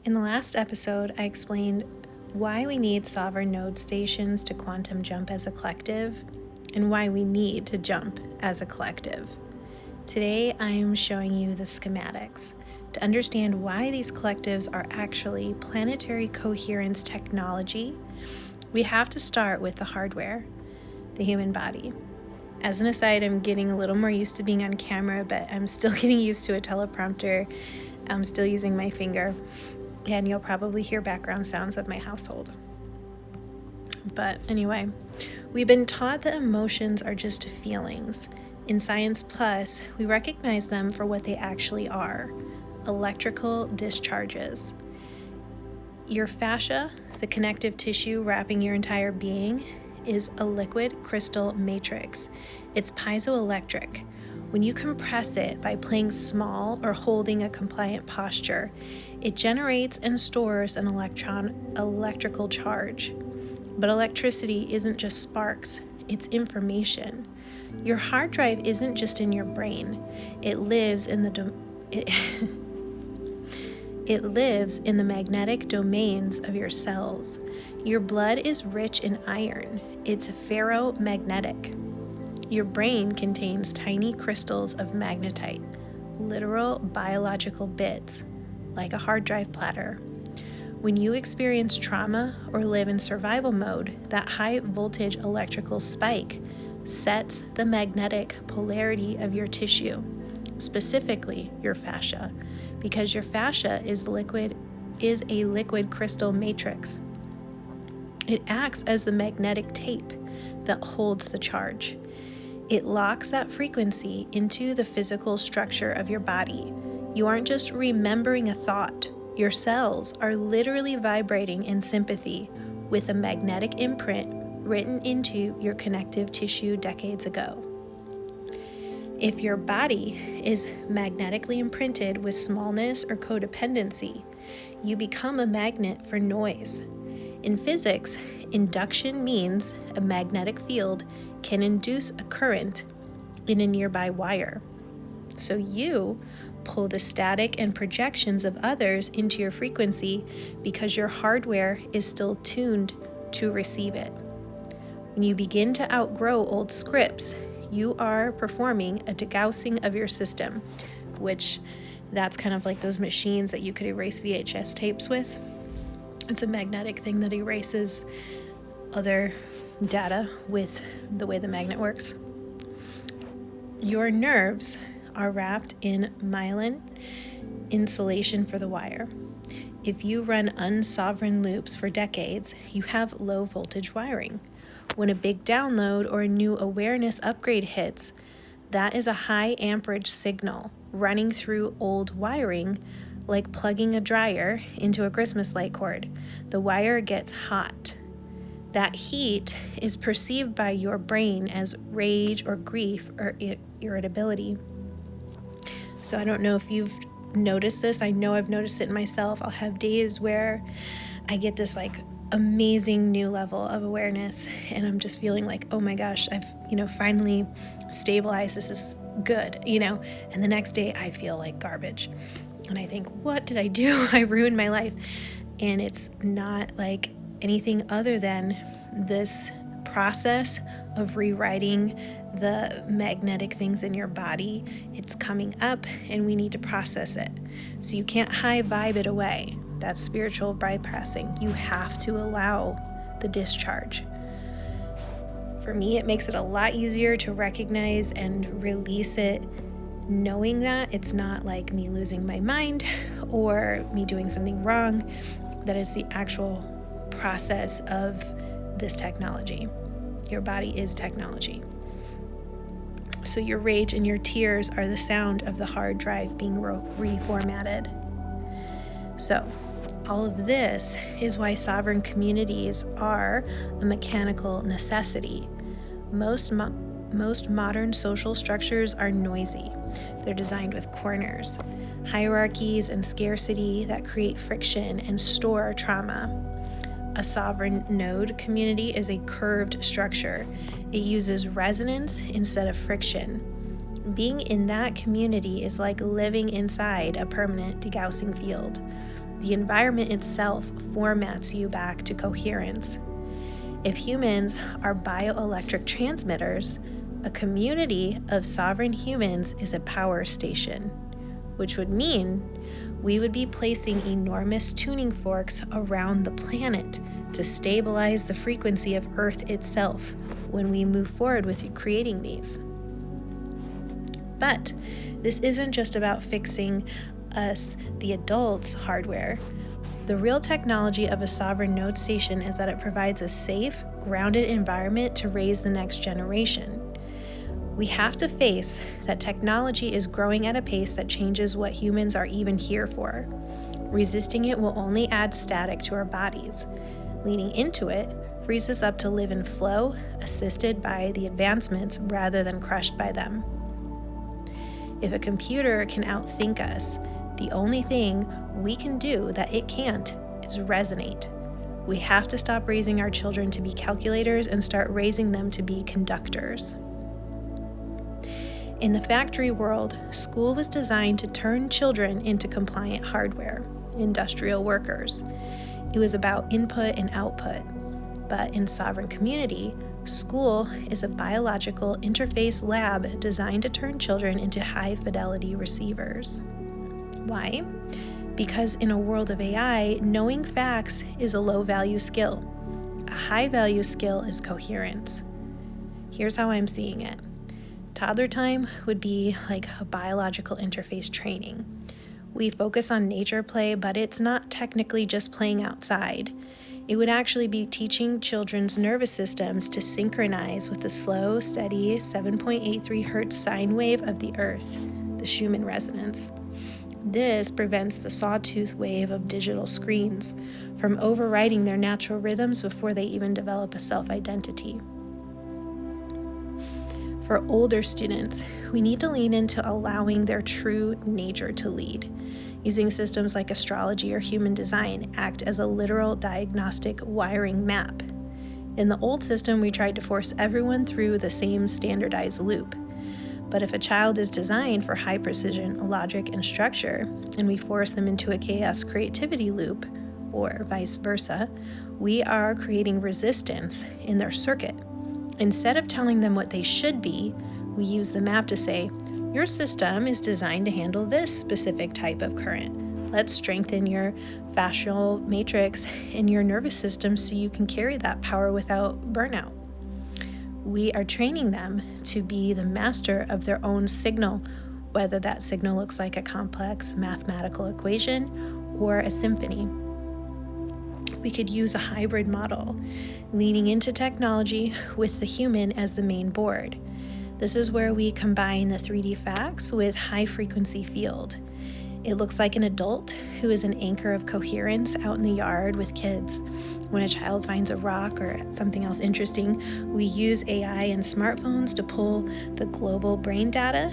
In the last episode, I explained why we need sovereign node stations to quantum jump as a collective, and why we need to jump as a collective. Today, I am showing you the schematics to understand why these collectives are actually planetary coherence technology. We have to start with the hardware, the human body. As an aside, I'm getting a little more used to being on camera, but I'm still getting used to a teleprompter. I'm still using my finger, and you'll probably hear background sounds of my household. But anyway, we've been taught that emotions are just feelings. In Science Plus, we recognize them for what they actually are: electrical discharges. Your fascia, the connective tissue wrapping your entire being, is a liquid crystal matrix. It's piezoelectric. When you compress it by playing small or holding a compliant posture, it generates and stores an electrical charge. But electricity isn't just sparks, it's information. Your hard drive isn't just in your brain. It lives in the It lives in the magnetic domains of your cells. Your blood is rich in iron. It's ferromagnetic. Your brain contains tiny crystals of magnetite, literal biological bits, like a hard drive platter. When you experience trauma or live in survival mode, that high voltage electrical spike sets the magnetic polarity of your tissue, specifically your fascia, because your fascia is a liquid crystal matrix. It acts as the magnetic tape that holds the charge. It locks that frequency into the physical structure of your body. You aren't just remembering a thought. Your cells are literally vibrating in sympathy with a magnetic imprint written into your connective tissue decades ago. If your body is magnetically imprinted with smallness or codependency, you become a magnet for noise. In physics, induction means a magnetic field can induce a current in a nearby wire. So you pull the static and projections of others into your frequency because your hardware is still tuned to receive it. When you begin to outgrow old scripts, you are performing a degaussing of your system, which that's kind of like those machines that you could erase VHS tapes with. It's a magnetic thing that erases other data with the way the magnet works. Your nerves are wrapped in myelin insulation for the wire. If you run unsovereign loops for decades, you have low voltage wiring. When a big download or a new awareness upgrade hits, that is a high amperage signal running through old wiring, like plugging a dryer into a Christmas light cord. The wire gets hot. That heat is perceived by your brain as rage or grief or irritability. So I don't know if you've noticed this. I know I've noticed it in myself. I'll have days where I get this amazing new level of awareness, and I'm just feeling like, oh my gosh, I've finally stabilized. This is good, and the next day I feel like garbage, and I think, what did I do? I ruined my life. And it's not like anything other than this process of rewriting the magnetic things in your body. It's coming up and we need to process it. So you can't high vibe it away. That's spiritual bypassing. You have to allow the discharge. For me, it makes it a lot easier to recognize and release it, knowing that it's not like me losing my mind or me doing something wrong, that it's the actual process of this technology. Your body is technology. So your rage and your tears are the sound of the hard drive being reformatted. So all of this is why sovereign communities are a mechanical necessity. Most modern social structures are noisy. They're designed with corners, hierarchies, and scarcity that create friction and store trauma. A sovereign node community is a curved structure. It uses resonance instead of friction. Being in that community is like living inside a permanent degaussing field. The environment itself formats you back to coherence. If humans are bioelectric transmitters, a community of sovereign humans is a power station, which would mean we would be placing enormous tuning forks around the planet to stabilize the frequency of Earth itself when we move forward with creating these. But this isn't just about fixing us, the adults' hardware. The real technology of a sovereign node station is that it provides a safe, grounded environment to raise the next generation. We have to face that technology is growing at a pace that changes what humans are even here for. Resisting it will only add static to our bodies. Leaning into it frees us up to live in flow, assisted by the advancements rather than crushed by them. If a computer can outthink us, the only thing we can do that it can't is resonate. We have to stop raising our children to be calculators and start raising them to be conductors. In the factory world, school was designed to turn children into compliant hardware, industrial workers. It was about input and output. But in sovereign community, school is a biological interface lab designed to turn children into high-fidelity receivers. Why? Because in a world of AI, knowing facts is a low-value skill. A high-value skill is coherence. Here's how I'm seeing it. Toddler time would be like a biological interface training. We focus on nature play, but it's not technically just playing outside. It would actually be teaching children's nervous systems to synchronize with the slow, steady 7.83 hertz sine wave of the Earth, the Schumann resonance. This prevents the sawtooth wave of digital screens from overriding their natural rhythms before they even develop a self-identity. For older students, we need to lean into allowing their true nature to lead. Using systems like astrology or human design act as a literal diagnostic wiring map. In the old system, we tried to force everyone through the same standardized loop. But if a child is designed for high precision logic and structure, and we force them into a chaos creativity loop, or vice versa, we are creating resistance in their circuit. Instead of telling them what they should be, we use the map to say, your system is designed to handle this specific type of current. Let's strengthen your fascial matrix in your nervous system so you can carry that power without burnout. We are training them to be the master of their own signal, whether that signal looks like a complex mathematical equation or a symphony. We could use a hybrid model, leaning into technology with the human as the main board. This is where we combine the 3D facts with high-frequency field. It looks like an adult who is an anchor of coherence out in the yard with kids. When a child finds a rock or something else interesting, we use AI and smartphones to pull the global brain data,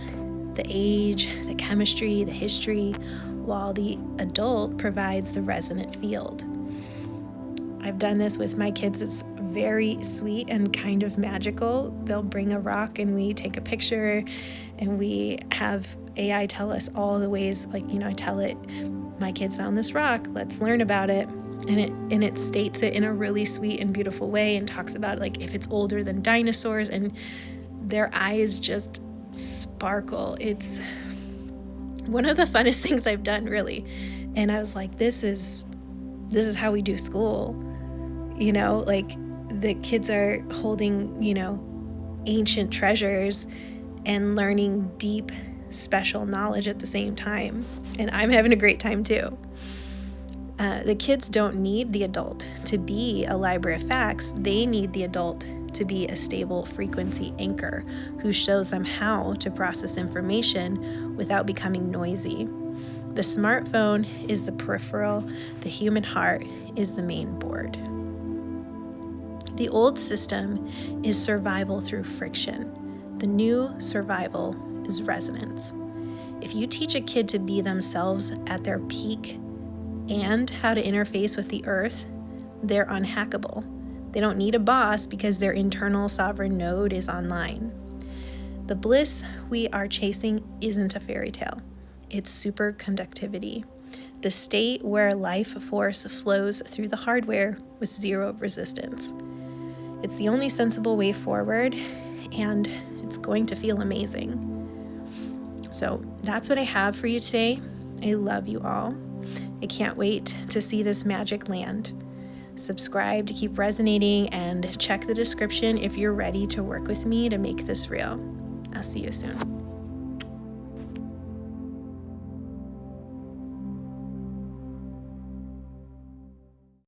the age, the chemistry, the history, while the adult provides the resonant field. I've done this with my kids. It's very sweet and kind of magical. They'll bring a rock and we take a picture and we have AI tell us all the ways, I tell it, my kids found this rock, let's learn about it. And it states it in a really sweet and beautiful way and talks about if it's older than dinosaurs, and their eyes just sparkle. It's one of the funnest things I've done, really. And I was like, this is how we do school. The kids are holding, ancient treasures and learning deep, special knowledge at the same time. And I'm having a great time too. The kids don't need the adult to be a library of facts. They need the adult to be a stable frequency anchor who shows them how to process information without becoming noisy. The smartphone is the peripheral. The human heart is the main board. The old system is survival through friction. The new survival is resonance. If you teach a kid to be themselves at their peak and how to interface with the earth, they're unhackable. They don't need a boss because their internal sovereign node is online. The bliss we are chasing isn't a fairy tale. It's superconductivity. the state where life force flows through the hardware with zero resistance. It's the only sensible way forward, and it's going to feel amazing. So that's what I have for you today. I love you all. I can't wait to see this magic land. Subscribe to keep resonating, and check the description if you're ready to work with me to make this real. I'll see you soon.